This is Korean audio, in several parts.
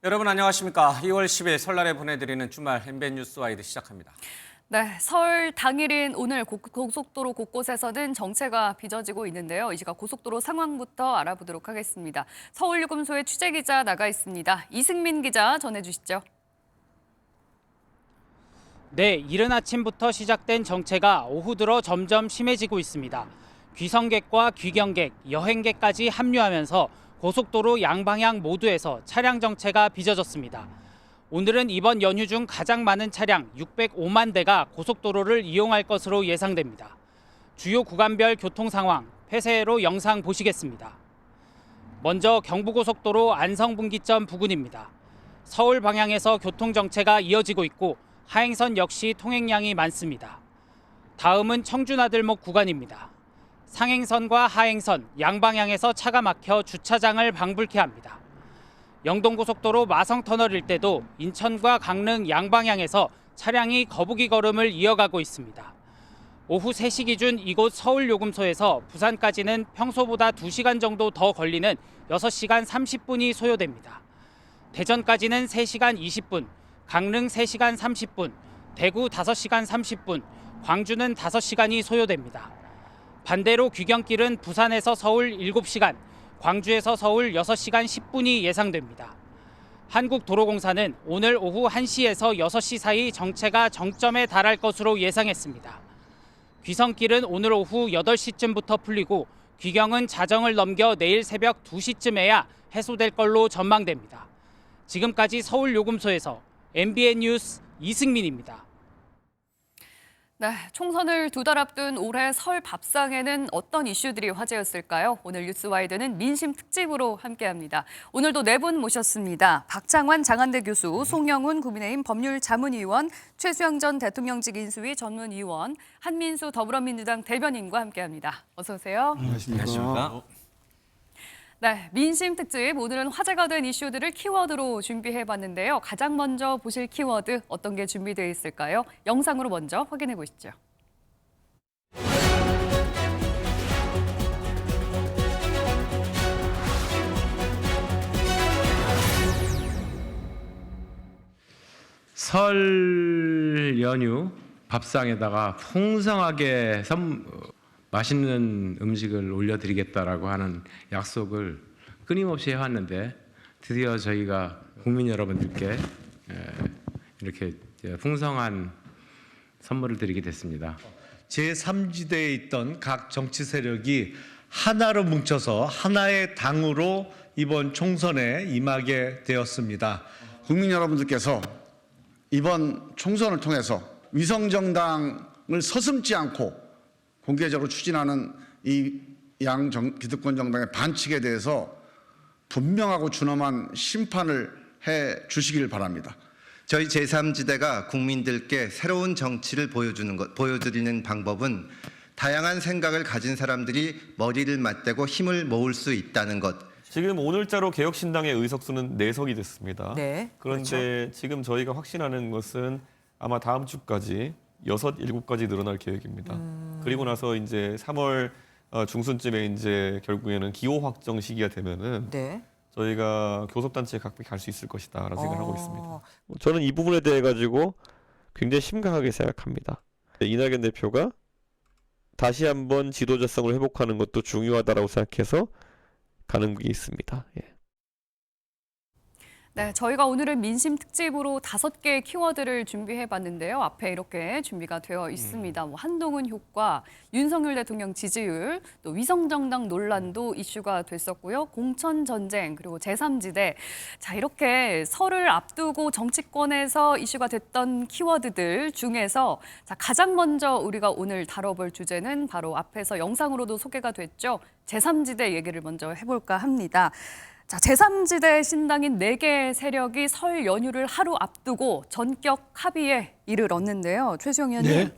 여러분 안녕하십니까. 2월 10일 설날에 보내드리는 주말 MBN 뉴스 와이드 시작합니다. 네, 설 당일인 오늘 고속도로 곳곳에서는 정체가 빚어지고 있는데요. 이 시각 고속도로 상황부터 알아보도록 하겠습니다. 서울유금소의 취재기자 나가 있습니다. 이승민 기자 전해주시죠. 네, 이른 아침부터 시작된 정체가 오후 들어 점점 심해지고 있습니다. 귀성객과 귀경객, 여행객까지 합류하면서 고속도로 양방향 모두에서 차량 정체가 빚어졌습니다. 오늘은 이번 연휴 중 가장 많은 차량 605만 대가 고속도로를 이용할 것으로 예상됩니다. 주요 구간별 교통 상황, 폐쇄로 영상 보시겠습니다. 먼저 경부고속도로 안성분기점 부근입니다. 서울 방향에서 교통 정체가 이어지고 있고 하행선 역시 통행량이 많습니다. 다음은 청주나들목 구간입니다. 상행선과 하행선, 양방향에서 차가 막혀 주차장을 방불케 합니다. 영동고속도로 마성터널 일대도 인천과 강릉 양방향에서 차량이 거북이 걸음을 이어가고 있습니다. 오후 3시 기준 이곳 서울요금소에서 부산까지는 평소보다 2시간 정도 더 걸리는 6시간 30분이 소요됩니다. 대전까지는 3시간 20분, 강릉 3시간 30분, 대구 5시간 30분, 광주는 5시간이 소요됩니다. 반대로 귀경길은 부산에서 서울 7시간, 광주에서 서울 6시간 10분이 예상됩니다. 한국도로공사는 오늘 오후 1시에서 6시 사이 정체가 정점에 달할 것으로 예상했습니다. 귀성길은 오늘 오후 8시쯤부터 풀리고 귀경은 자정을 넘겨 내일 새벽 2시쯤에야 해소될 걸로 전망됩니다. 지금까지 서울요금소에서 MBN 뉴스 이승민입니다. 네, 총선을 2달 앞둔 올해 설 밥상에는 어떤 이슈들이 화제였을까요? 오늘 뉴스와이드는 민심 특집으로 함께합니다. 오늘도 4분 모셨습니다. 박창환 장한대 교수, 송영훈 국민의힘 법률자문위원, 최수영 전 대통령직 인수위 전문위원, 한민수 더불어민주당 대변인과 함께합니다. 어서 오세요. 안녕하십니까. 네, 민심 특집 오늘은 화제가 된 이슈들을 키워드로 준비해봤는데요. 가장 먼저 보실 키워드 어떤 게 준비되어 있을까요? 영상으로 먼저 확인해 보시죠. 설 연휴 밥상에다가 풍성하게 맛있는 음식을 올려드리겠다라고 하는 약속을 끊임없이 해왔는데 드디어 저희가 국민 여러분들께 이렇게 풍성한 선물을 드리게 됐습니다. 제3지대에 있던 각 정치 세력이 하나로 뭉쳐서 하나의 당으로 이번 총선에 임하게 되었습니다. 국민 여러분들께서 이번 총선을 통해서 위성정당을 서슴지 않고 공개적으로 추진하는 이 기득권 정당의 반칙에 대해서 분명하고 준엄한 심판을 해 주시길 바랍니다. 저희 제3지대가 국민들께 새로운 정치를 보여드리는 방법은 다양한 생각을 가진 사람들이 머리를 맞대고 힘을 모을 수 있다는 것. 지금 오늘자로 개혁신당의 의석수는 4석이 됐습니다. 네, 그런데 그렇죠. 지금 저희가 확신하는 것은 아마 다음 주까지 6, 7까지 늘어날 계획입니다. 그리고 나서 이제 3월 중순쯤에 이제 결국에는 기호 확정 시기가 되면은 저희가 교섭단체 각각 갈 수 있을 것이다라는 생각을 하고 있습니다. 저는 이 부분에 대해 가지고 굉장히 심각하게 생각합니다. 이낙연 대표가 다시 한번 지도자성을 회복하는 것도 중요하다고 생각해서 가는 게 있습니다. 예. 네, 저희가 오늘은 민심 특집으로 5개의 키워드를 준비해봤는데요. 앞에 이렇게 준비가 되어 있습니다. 한동훈 효과, 윤석열 대통령 지지율, 또 위성정당 논란도 이슈가 됐었고요. 공천전쟁, 그리고 제3지대. 자, 이렇게 설을 앞두고 정치권에서 이슈가 됐던 키워드들 중에서 자, 가장 먼저 우리가 오늘 다뤄볼 주제는 바로 앞에서 영상으로도 소개가 됐죠. 제3지대 얘기를 먼저 해볼까 합니다. 자, 제3지대 신당인 4개 세력이 설 연휴를 하루 앞두고 전격 합의에 이르렀는데요. 최수영 의원님, 네.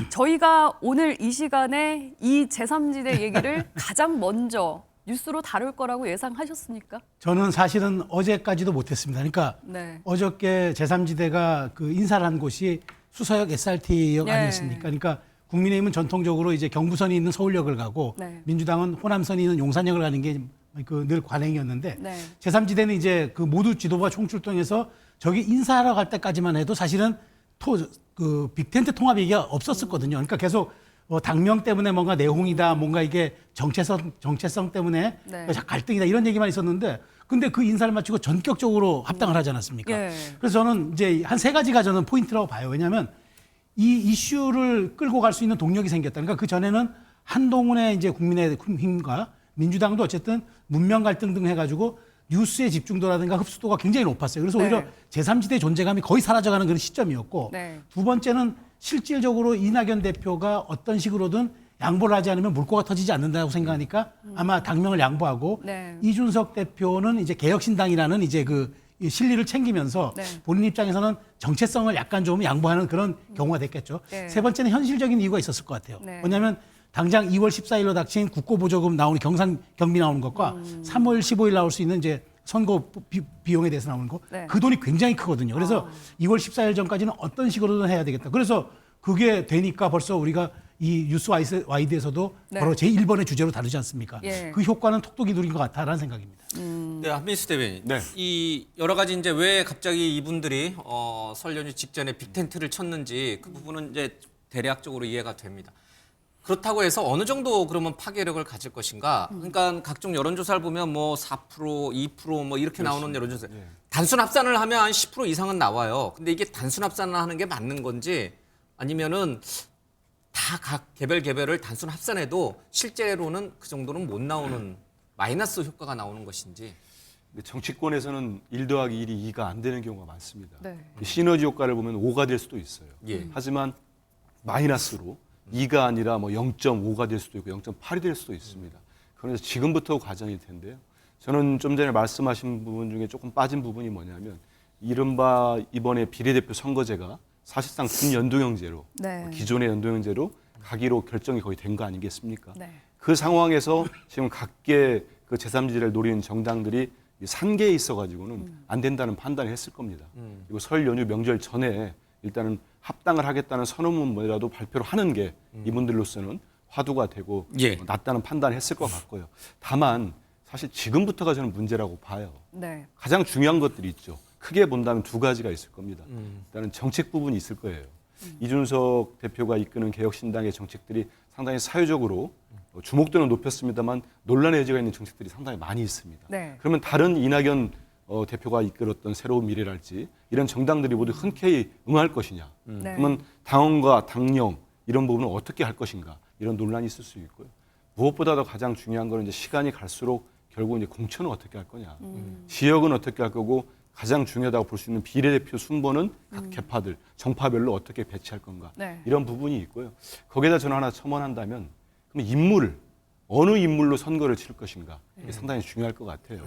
저희가 오늘 이 시간에 이 제3지대 얘기를 가장 먼저 뉴스로 다룰 거라고 예상하셨습니까? 저는 사실은 어제까지도 못했습니다. 그러니까 네. 어저께 제3지대가 그 인사를 한 곳이 수서역 SRT역 네. 아니었습니까? 그러니까 국민의힘은 전통적으로 이제 경부선이 있는 서울역을 가고 네. 민주당은 호남선이 있는 용산역을 가는 게 그 늘 관행이었는데 네. 제3지대는 이제 그 모두 지도부가 총출동해서 저기 인사하러 갈 때까지만 해도 사실은 그 빅텐트 통합 얘기가 없었었거든요. 그러니까 계속 당명 때문에 뭔가 내홍이다, 뭔가 이게 정체성 때문에 네. 갈등이다 이런 얘기만 있었는데 근데 그 인사를 마치고 전격적으로 합당을 하지 않았습니까? 예. 그래서 저는 이제 한 3가지가 저는 포인트라고 봐요. 왜냐하면 이 이슈를 끌고 갈 수 있는 동력이 생겼다. 그러니까 그 전에는 한동훈의 이제 국민의힘과 민주당도 어쨌든 문명 갈등 등 해가지고 뉴스의 집중도라든가 흡수도가 굉장히 높았어요. 그래서 오히려 네. 제3지대 존재감이 거의 사라져가는 그런 시점이었고 네. 두 번째는 실질적으로 이낙연 대표가 어떤 식으로든 양보를 하지 않으면 물꼬가 터지지 않는다고 생각하니까 아마 당명을 양보하고 네. 이준석 대표는 이제 개혁신당이라는 이제 그 실리를 챙기면서 네. 본인 입장에서는 정체성을 약간 좀 양보하는 그런 경우가 됐겠죠. 네. 세 번째는 현실적인 이유가 있었을 것 같아요. 네. 왜냐하면 당장 2월 14일로 닥친 국고보조금 나오는 경산 경비 나오는 것과 3월 15일 나올 수 있는 이제 선거 비용에 대해서 나오는 거, 네. 그 돈이 굉장히 크거든요. 그래서 2월 14일 전까지는 어떤 식으로든 해야 되겠다. 그래서 그게 되니까 벌써 우리가 이 뉴스 와이드에서도 네. 바로 제1번의 주제로 다루지 않습니까? 예. 그 효과는 톡톡히 누린 것 같다라는 생각입니다. 네, 한민수 대변인. 네. 이 여러 가지 이제 왜 갑자기 이분들이 설 연휴 직전에 빅텐트를 쳤는지 그 부분은 이제 대략적으로 이해가 됩니다. 그렇다고 해서 어느 정도 그러면 파괴력을 가질 것인가? 그러니까 각종 여론조사를 보면 뭐 4%, 2%뭐 이렇게 나오는 여론조사. 단순 합산을 하면 한 10% 이상은 나와요. 근데 이게 단순 합산을 하는 게 맞는 건지 아니면은 다 각 개별을 단순 합산해도 실제로는 그 정도는 못 나오는 마이너스 효과가 나오는 것인지. 정치권에서는 1 더하기 1이 2가 안 되는 경우가 많습니다. 네. 시너지 효과를 보면 5가 될 수도 있어요. 예. 하지만 마이너스로 2가 아니라 뭐 0.5가 될 수도 있고 0.8이 될 수도 있습니다. 그래서 지금부터 과정일 텐데요. 저는 좀 전에 말씀하신 부분 중에 조금 빠진 부분이 뭐냐면 이른바 이번에 비례대표 선거제가 사실상 준연동형제로 네. 기존의 연동형제로 가기로 결정이 거의 된 거 아니겠습니까? 네. 그 상황에서 지금 각계 그 제3지대를 노리는 정당들이 산계에 있어가지고는 안 된다는 판단을 했을 겁니다. 그리고 설 연휴 명절 전에 일단은 합당을 하겠다는 선언문이라도 발표를 하는 게 이분들로서는 화두가 되고 예. 낫다는 판단을 했을 것 같고요. 다만 사실 지금부터가 저는 문제라고 봐요. 네. 가장 중요한 것들이 있죠. 크게 본다면 2가지가 있을 겁니다. 일단은 정책 부분이 있을 거예요. 이준석 대표가 이끄는 개혁신당의 정책들이 상당히 사회적으로 주목도는 높였습니다만 논란의 여지가 있는 정책들이 상당히 많이 있습니다. 네. 그러면 다른 이낙연 대표가 이끌었던 새로운 미래랄지 이런 정당들이 모두 흔쾌히 응할 것이냐. 네. 그러면 당원과 당령 이런 부분을 어떻게 할 것인가 이런 논란이 있을 수 있고요. 무엇보다도 가장 중요한 거는 이제 시간이 갈수록 결국 이제 공천은 어떻게 할 거냐, 지역은 어떻게 할 거고 가장 중요하다고 볼 수 있는 비례대표 순번은 각 개파들, 정파별로 어떻게 배치할 건가 네. 이런 부분이 있고요. 거기에다 저는 하나 첨언한다면 그럼 인물을 어느 인물로 선거를 치를 것인가 이게 상당히 중요할 것 같아요.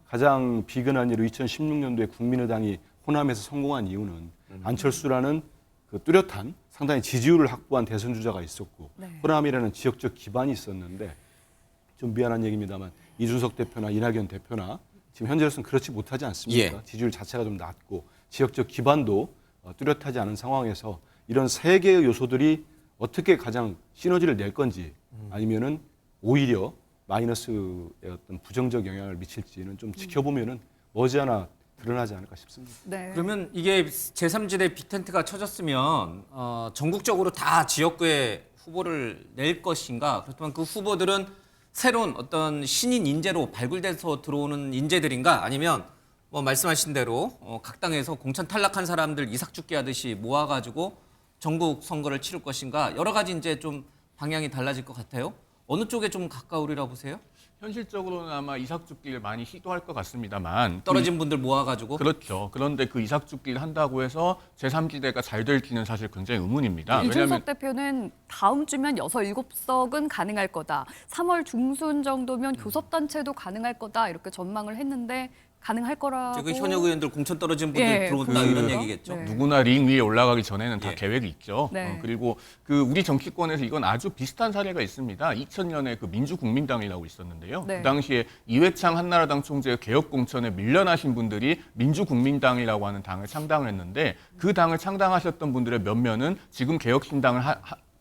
가장 비근한 예로 2016년도에 국민의당이 호남에서 성공한 이유는 안철수라는 그 뚜렷한 상당히 지지율을 확보한 대선 주자가 있었고 네. 호남이라는 지역적 기반이 있었는데 좀 미안한 얘기입니다만 이준석 대표나 이낙연 대표나 지금 현재로서는 그렇지 못하지 않습니까? 예. 지지율 자체가 좀 낮고 지역적 기반도 뚜렷하지 않은 상황에서 이런 세 개의 요소들이 어떻게 가장 시너지를 낼 건지 아니면은 오히려 마이너스의 어떤 부정적 영향을 미칠지는 좀 지켜보면은 머지않아 드러나지 않을까 싶습니다. 네. 그러면 이게 제3지대 빅텐트가 쳐졌으면 전국적으로 다 지역구에 후보를 낼 것인가? 그렇다면 그 후보들은 새로운 어떤 신인 인재로 발굴돼서 들어오는 인재들인가? 아니면 뭐 말씀하신 대로 각 당에서 공천 탈락한 사람들 이삭죽기 하듯이 모아가지고 전국 선거를 치를 것인가? 여러 가지 이제 좀 방향이 달라질 것 같아요. 어느 쪽에 좀 가까우리라 보세요? 현실적으로는 아마 이삭죽기를 많이 시도할 것 같습니다만 떨어진 분들 모아가지고. 그렇죠. 그런데 그 이삭죽기를 한다고 해서 제3지대가 잘 될지는 사실 굉장히 의문입니다. 이준석 대표는 다음 주면 6, 7석은 가능할 거다. 3월 중순 정도면 교섭단체도 가능할 거다. 이렇게 전망을 했는데 가능할 거라고. 그 현역 의원들 공천 떨어진 분들 예, 들어온다 이런 얘기겠죠. 네. 누구나 링 위에 올라가기 전에는 다 예. 계획이 있죠. 네. 그리고 그 우리 정치권에서 이건 아주 비슷한 사례가 있습니다. 2000년에 그 민주국민당이라고 있었는데요. 네. 그 당시에 이회창 한나라당 총재의 개혁 공천에 밀려나신 분들이 민주국민당이라고 하는 당을 창당을 했는데 그 당을 창당하셨던 분들의 몇몇은 지금 개혁신당을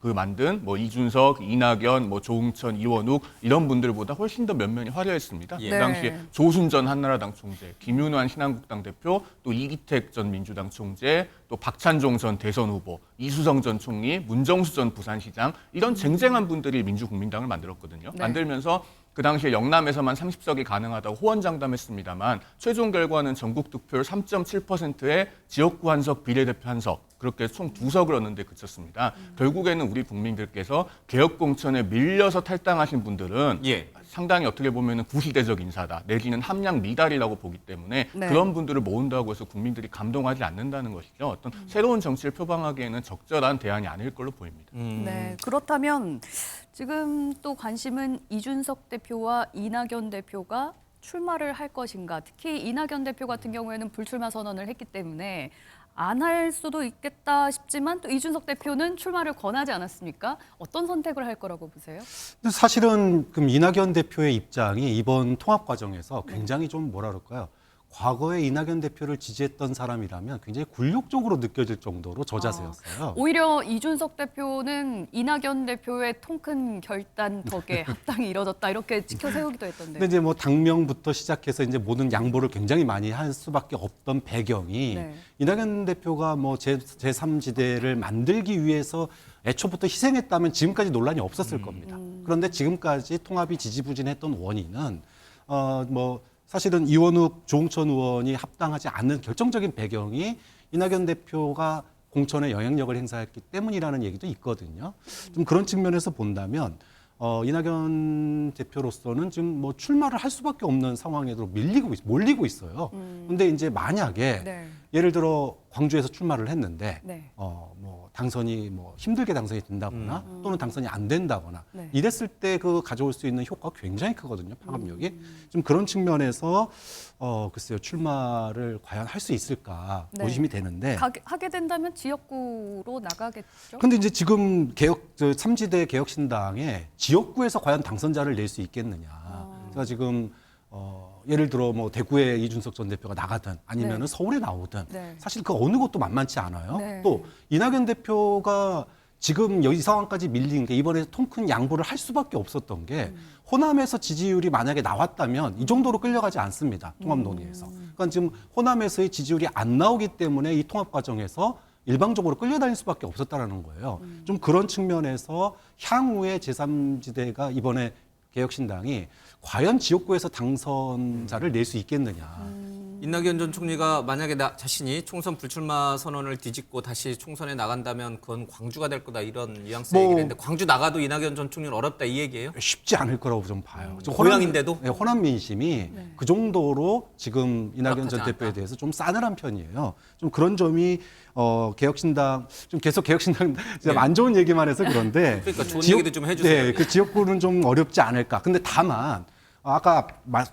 만든 뭐 이준석, 이낙연, 뭐 조응천, 이원욱 이런 분들보다 훨씬 더 면면이 화려했습니다. 예. 그 당시에 조순 전 한나라당 총재, 김윤환 신한국당 대표, 또 이기택 전 민주당 총재, 또 박찬종 전 대선 후보, 이수성 전 총리, 문정수 전 부산시장 이런 쟁쟁한 분들이 민주국민당을 만들었거든요. 네. 만들면서 그 당시에 영남에서만 30석이 가능하다고 호언장담했습니다만 최종 결과는 전국 득표율 3.7%의 지역구 한석, 비례대표 한석 그렇게 총 2석을 얻는 데 그쳤습니다. 결국에는 우리 국민들께서 개혁공천에 밀려서 탈당하신 분들은 예. 상당히 어떻게 보면 구시대적 인사다 내지는 함량 미달이라고 보기 때문에 네. 그런 분들을 모은다고 해서 국민들이 감동하지 않는다는 것이죠. 어떤 새로운 정치를 표방하기에는 적절한 대안이 아닐 걸로 보입니다. 네, 그렇다면 지금 또 관심은 이준석 대표와 이낙연 대표가 출마를 할 것인가. 특히 이낙연 대표 같은 경우에는 불출마 선언을 했기 때문에 안 할 수도 있겠다 싶지만 또 이준석 대표는 출마를 권하지 않았습니까? 어떤 선택을 할 거라고 보세요? 근데 사실은 그럼 이낙연 대표의 입장이 이번 통합 과정에서 굉장히 좀 뭐라 그럴까요? 과거에 이낙연 대표를 지지했던 사람이라면 굉장히 굴욕적으로 느껴질 정도로 저자세였어요. 오히려 이준석 대표는 이낙연 대표의 통큰 결단 덕에 합당이 이뤄졌다 이렇게 지켜 세우기도 했던데. 근데 이제 뭐 당명부터 시작해서 이제 모든 양보를 굉장히 많이 할 수밖에 없던 배경이 네. 이낙연 대표가 뭐 제3지대를 만들기 위해서 애초부터 희생했다면 지금까지 논란이 없었을 겁니다. 그런데 지금까지 통합이 지지부진했던 원인은 뭐 사실은 이원욱, 조응천 의원이 합당하지 않는 결정적인 배경이 이낙연 대표가 공천에 영향력을 행사했기 때문이라는 얘기도 있거든요. 좀 그런 측면에서 본다면 이낙연 대표로서는 지금 뭐 출마를 할 수밖에 없는 상황에도 몰리고 있어요. 근데 이제 만약에 네. 예를 들어 광주에서 출마를 했는데 네. 뭐 당선이 뭐 힘들게 당선이 된다거나 또는 당선이 안 된다거나 네. 이랬을 때 그 가져올 수 있는 효과가 굉장히 크거든요. 파급력이. 좀 그런 측면에서 글쎄요. 출마를 과연 할 수 있을까 네. 의심이 되는데. 하게 된다면 지역구로 나가겠죠? 근데 이제 지금 3지대 개혁신당에 지역구에서 과연 당선자를 낼 수 있겠느냐. 그래서 지금 예를 들어 뭐 대구에 이준석 전 대표가 나가든 아니면은 네. 서울에 나오든 네. 사실 그 어느 것도 만만치 않아요. 네. 또 이낙연 대표가 지금 이 상황까지 밀린 게 이번에 통큰 양보를 할 수밖에 없었던 게 호남에서 지지율이 만약에 나왔다면 이 정도로 끌려가지 않습니다. 통합 논의에서. 그러니까 지금 호남에서의 지지율이 안 나오기 때문에 이 통합 과정에서 일방적으로 끌려다닐 수밖에 없었다라는 거예요. 좀 그런 측면에서 향후에 제3지대가 이번에 개혁신당이 과연 지역구에서 당선자를 낼 수 있겠느냐. 이낙연 전 총리가 만약에 자신이 총선 불출마 선언을 뒤집고 다시 총선에 나간다면 그건 광주가 될 거다 이런 뉘앙스 뭐- 얘기를 했는데 광주 나가도 이낙연 전 총리는 어렵다 이 얘기예요? 쉽지 않을 거라고 좀 봐요. 좀 고향인데도? 네, 호남 민심이 그 정도로 지금 이낙연 전 허락하지 대표에 않다. 대해서 좀 싸늘한 편이에요. 좀 그런 점이 개혁신당 좀 계속 개혁신당 진짜 안 좋은 얘기만 해서 그런데 그러니까 좋은 얘기도 좀 해주세요. 네, 그 지역구는 좀 어렵지 않을까. 근데 다만 아까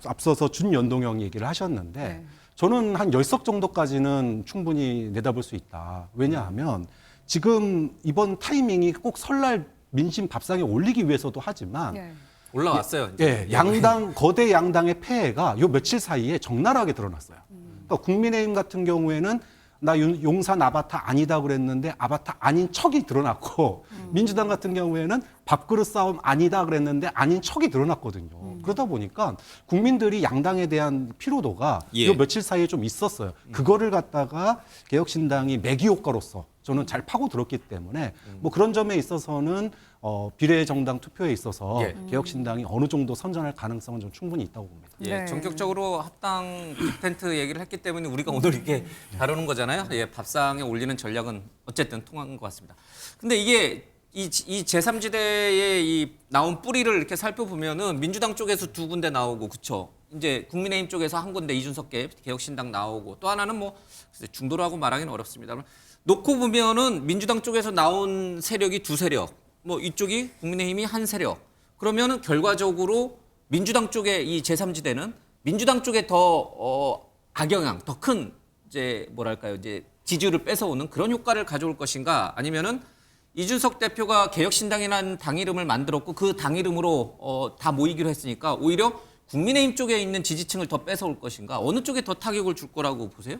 앞서서 준연동형 얘기를 하셨는데 네. 저는 한 10석 정도까지는 충분히 내다볼 수 있다. 왜냐하면 지금 이번 타이밍이 꼭 설날 민심 밥상에 올리기 위해서도 하지만 네. 올라왔어요. 이제. 양당 거대 양당의 폐해가 요 며칠 사이에 적나라하게 드러났어요. 그러니까 국민의힘 같은 경우에는 나 용산 아바타 아니다 그랬는데 아바타 아닌 척이 드러났고 민주당 같은 경우에는 밥그릇 싸움 아니다 그랬는데 아닌 척이 드러났거든요. 그러다 보니까 국민들이 양당에 대한 피로도가 예. 요 며칠 사이에 좀 있었어요. 그거를 갖다가 개혁신당이 매기 효과로서 저는 잘 파고들었기 때문에 뭐 그런 점에 있어서는 비례정당 투표에 있어서 예. 개혁신당이 어느 정도 선전할 가능성은 좀 충분히 있다고 봅니다. 예, 네. 전격적으로 합당 빅텐트 얘기를 했기 때문에 우리가 오늘 이렇게 다루는 거잖아요. 예, 밥상에 올리는 전략은 어쨌든 통한 것 같습니다. 근데 이게 이 제3지대의 이 나온 뿌리를 이렇게 살펴보면은 민주당 쪽에서 두 군데 나오고, 그쵸? 이제 국민의힘 쪽에서 한 군데 이준석 개혁신당 나오고, 또 하나는 뭐 중도라고 말하기는 어렵습니다. 놓고 보면은 민주당 쪽에서 나온 세력이 두 세력, 뭐 이쪽이 국민의힘이 한 세력. 그러면은 결과적으로 민주당 쪽의 이 제3지대는 민주당 쪽에 더 악영향, 더 큰 이제 뭐랄까요, 이제 지지율을 뺏어오는 그런 효과를 가져올 것인가, 아니면은 이준석 대표가 개혁신당이라는 당 이름을 만들었고 그 당 이름으로 다 모이기로 했으니까 오히려 국민의힘 쪽에 있는 지지층을 더 뺏어올 것인가, 어느 쪽에 더 타격을 줄 거라고 보세요?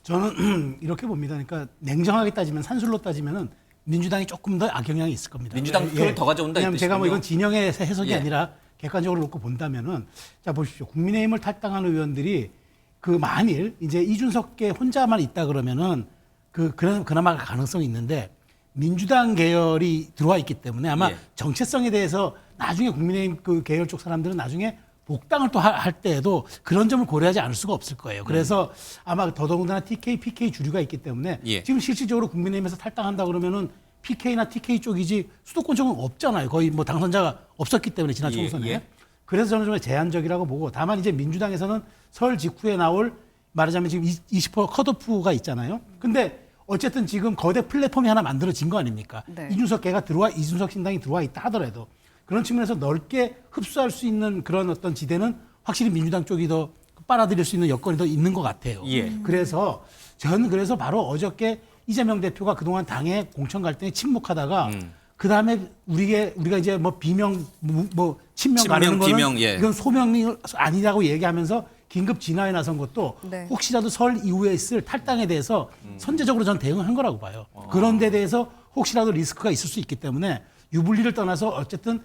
저는 이렇게 봅니다. 그러니까 냉정하게 따지면 산술로 따지면은 민주당이 조금 더 악영향이 있을 겁니다. 민주당 표를 더 가져온다 이 왜냐하면 제가 뭐 뜻이군요. 이건 진영의 해석이 예. 아니라 객관적으로 놓고 본다면은 자 보십시오. 국민의힘을 탈당한 의원들이 그 만일 이제 이준석계 혼자만 있다 그러면은 그나마 가능성이 있는데 민주당 계열이 들어와 있기 때문에 아마 예. 정체성에 대해서 나중에 국민의힘 그 계열 쪽 사람들은 나중에 복당을 또 할 때에도 그런 점을 고려하지 않을 수가 없을 거예요. 그래서 아마 더더군다나 TK, PK 주류가 있기 때문에 예. 지금 실질적으로 국민의힘에서 탈당한다 그러면은 PK나 TK 쪽이지 수도권 쪽은 없잖아요. 거의 뭐 당선자가 없었기 때문에 지난 예, 총선에. 예. 그래서 저는 좀 제한적이라고 보고 다만 이제 민주당에서는 설 직후에 나올 말하자면 지금 20% 컷오프가 있잖아요. 근데 어쨌든 지금 거대 플랫폼이 하나 만들어진 거 아닙니까? 네. 이준석 신당이 들어와 있다 하더라도 그런 측면에서 넓게 흡수할 수 있는 그런 어떤 지대는 확실히 민주당 쪽이 더 빨아들일 수 있는 여건이 더 있는 것 같아요. 예. 그래서 저는 그래서 바로 어저께 이재명 대표가 그동안 당의 공천 갈등에 침묵하다가 그 다음에 우리가 이제 뭐 비명 뭐 친명 가르는 거는 비명, 예. 이건 소명이 아니라고 얘기하면서 긴급 진화에 나선 것도 네. 혹시라도 설 이후에 있을 탈당에 대해서 선제적으로 전 대응을 한 거라고 봐요. 그런 데 대해서 혹시라도 리스크가 있을 수 있기 때문에 유불리를 떠나서 어쨌든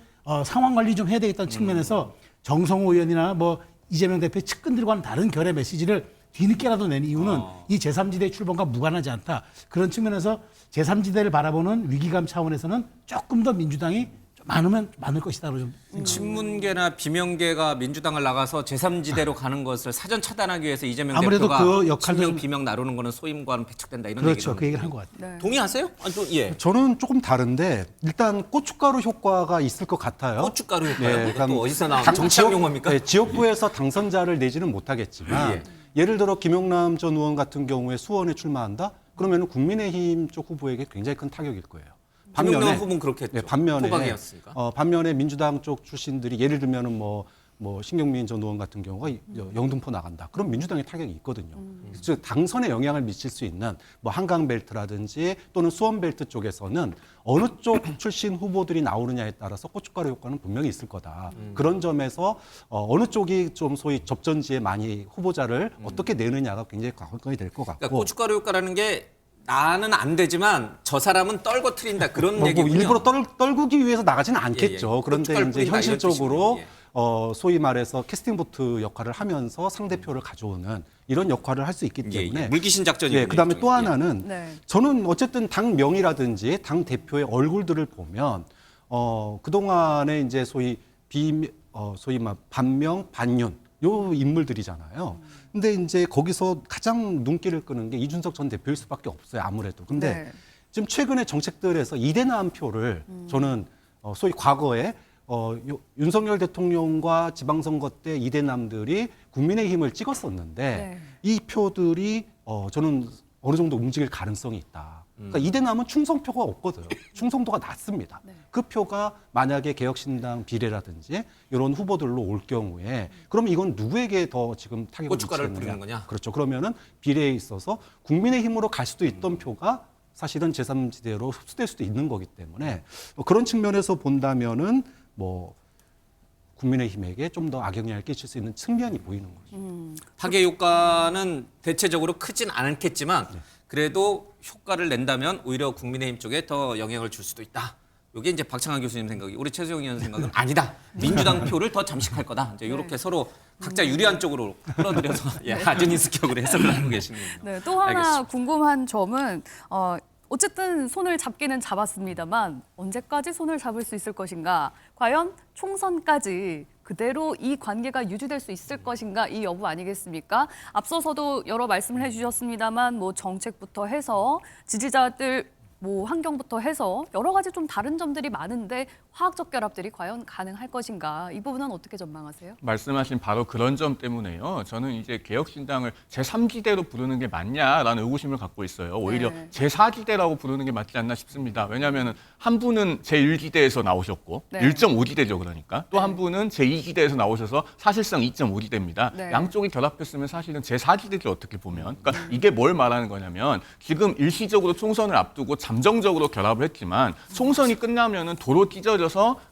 상황 관리 좀 해야 되겠다는 측면에서 정성호 의원이나 뭐 이재명 대표의 측근들과는 다른 결의 메시지를 뒤늦게라도 낸 이유는 이 제3지대 출범과 무관하지 않다. 그런 측면에서 제3지대를 바라보는 위기감 차원에서는 조금 더 민주당이 많으면 많을 것이다로 좀 생각합니다. 친문계나 비명계가 민주당을 나가서 제3지대로 가는 것을 사전 차단하기 위해서 이재명 아무래도 대표가 그 역할도 친명 좀- 비명 나누는 거는 소임과는 배척된다 이런 그렇죠. 얘기를 그 얘기를 한 것 같아요. 네. 동의하세요? 아니 또 예. 저는 조금 다른데 일단 고춧가루 효과가 있을 것 같아요. 고춧가루 효과요? 그럼 또 어디서 나온 당- 정치학 지역- 용어입니까? 네, 지역구에서 당선자를 내지는 못하겠지만 예. 예를 들어 김용남 전 의원 같은 경우에 수원에 출마한다? 그러면 국민의힘 쪽 후보에게 굉장히 큰 타격일 거예요. 김용남 후보는 그렇게 했죠. 네, 반면에 호박이었으니까. 반면에 민주당 쪽 출신들이 예를 들면은 뭐 신경민 전 의원 같은 경우가 영등포 나간다. 그럼 민주당에 타격이 있거든요. 즉 당선에 영향을 미칠 수 있는 뭐 한강벨트라든지 또는 수원벨트 쪽에서는 어느 쪽 출신 후보들이 나오느냐에 따라서 고춧가루 효과는 분명히 있을 거다. 그런 점에서 어느 쪽이 좀 소위 접전지에 많이 후보자를 어떻게 내느냐가 굉장히 관건이 될 것 같고. 그러니까 고춧가루 효과라는 게 나는 안 되지만 저 사람은 떨궈트린다 그런 뭐 얘기군요. 일부러 떨구기 위해서 나가지는 않겠죠. 예, 예. 그런데 고춧가루 이제 뿌린다, 이런 현실적으로 뜻이군요. 소위 말해서 캐스팅 보트 역할을 하면서 상대표를 가져오는 이런 역할을 할 수 있기 예, 때문에 예. 물귀신 작전이군요. 예, 그다음에 또 일종의. 하나는 네. 저는 어쨌든 당 명이라든지 당 대표의 얼굴들을 보면 그동안에 이제 소위 반명 반윤 요 인물들이잖아요. 근데 이제 거기서 가장 눈길을 끄는 게 이준석 전 대표일 수밖에 없어요. 아무래도. 근데 네. 지금 최근에 정책들에서 이대남 표를 저는 소위 과거에 윤석열 대통령과 지방선거 때 이대남들이 국민의힘을 찍었었는데 네. 이 표들이 저는 어느 정도 움직일 가능성이 있다. 그러니까 이대남은 충성표가 없거든요. 충성도가 낮습니다. 네. 그 표가 만약에 개혁신당 비례라든지 이런 후보들로 올 경우에 그럼 이건 누구에게 더 지금 타격을 고춧가루를 미치겠느냐. 뿌리는 거냐? 그렇죠. 그러면은 비례에 있어서 국민의힘으로 갈 수도 있던 표가 사실은 제3지대로 흡수될 수도 있는 거기 때문에 그런 측면에서 본다면은 국민의힘에게 좀 더 악영향을 끼칠 수 있는 측면이 보이는 거죠. 파괴 효과는 대체적으로 크진 않겠지만 그래도 효과를 낸다면 오히려 국민의힘 쪽에 더 영향을 줄 수도 있다. 이게 이제 박창환 교수님 생각이 우리 최수영 의원 생각은 아니다. 민주당 표를 더 잠식할 거다. 이제 이렇게 서로 각자 유리한 쪽으로 끌어들여서 아즈니스격으로 해석을 하고 계시는군요. 네, 또 하나 알겠습니다. 궁금한 점은 어쨌든 손을 잡기는 잡았습니다만 언제까지 손을 잡을 수 있을 것인가? 과연 총선까지 그대로 이 관계가 유지될 수 있을 것인가? 이 여부 아니겠습니까? 앞서서도 여러 말씀을 해주셨습니다만 뭐 정책부터 해서 지지자들 환경부터 해서 여러 가지 좀 다른 점들이 많은데 화학적 결합들이 과연 가능할 것인가? 이 부분은 어떻게 전망하세요? 말씀하신 바로 그런 점 때문에요. 저는 이제 개혁신당을 제3지대로 부르는 게 맞냐라는 의구심을 갖고 있어요. 오히려 네. 제4지대라고 부르는 게 맞지 않나 싶습니다. 왜냐하면 한 분은 제1지대에서 나오셨고 네. 1.5지대죠. 그러니까 또 한 분은 제2지대에서 나오셔서 사실상 2.5지대입니다. 네. 양쪽이 결합했으면 사실은 제4지대죠. 어떻게 보면. 그러니까 이게 뭘 말하는 거냐면 지금 일시적으로 총선을 앞두고 잠정적으로 결합을 했지만 총선이 끝나면은 도로 찢어져서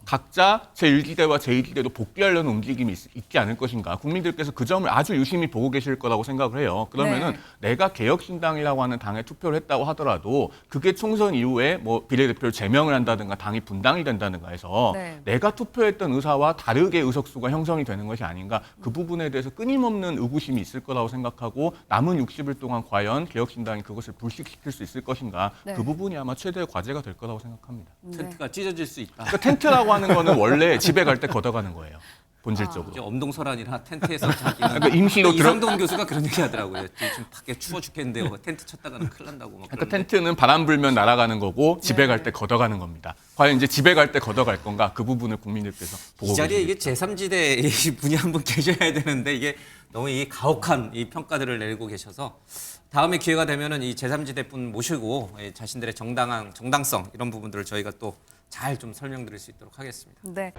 각자 제1지대와 제2지대도 복귀하려는 움직임이 있지 않을 것인가. 국민들께서 그 점을 아주 유심히 보고 계실 거라고 생각을 해요. 그러면은 내가 개혁신당이라고 하는 당에 투표를 했다고 하더라도 그게 총선 이후에 뭐 비례대표를 제명을 한다든가 당이 분당이 된다든가 해서 내가 투표했던 의사와 다르게 의석수가 형성이 되는 것이 아닌가. 그 부분에 대해서 끊임없는 의구심이 있을 거라고 생각하고 남은 60일 동안 과연 개혁신당이 그것을 불식시킬 수 있을 것인가. 그 부분이 아마 최대의 과제가 될 거라고 생각합니다. 텐트가 찢어질 수 있다. 그러니까 텐트라고 하는 거는 원래 집에 갈 때 걷어가는 거예요. 본질적으로. 이제 엄동설안이나 텐트에서 자기는 그러니까 임시로 이상동 교수가 그런 얘기 하더라고요. 지금 밖에 추워 죽겠는데요. 텐트 쳤다가는 큰일 난다고. 막 그러니까 그러는데. 텐트는 바람 불면 날아가는 거고 집에 갈 때 걷어가는 겁니다. 과연 이제 집에 갈 때 걷어갈 건가 그 부분을 국민들께서 보고 이 자리에 계시겠죠. 이게 제3지대 분이 한 분 계셔야 되는데 이게 너무 이 가혹한 이 평가들을 내리고 계셔서 다음에 기회가 되면은 이 제3지대 분 모시고 자신들의 정당성 이런 부분들을 저희가 또 잘 좀 설명드릴 수 있도록 하겠습니다. 네.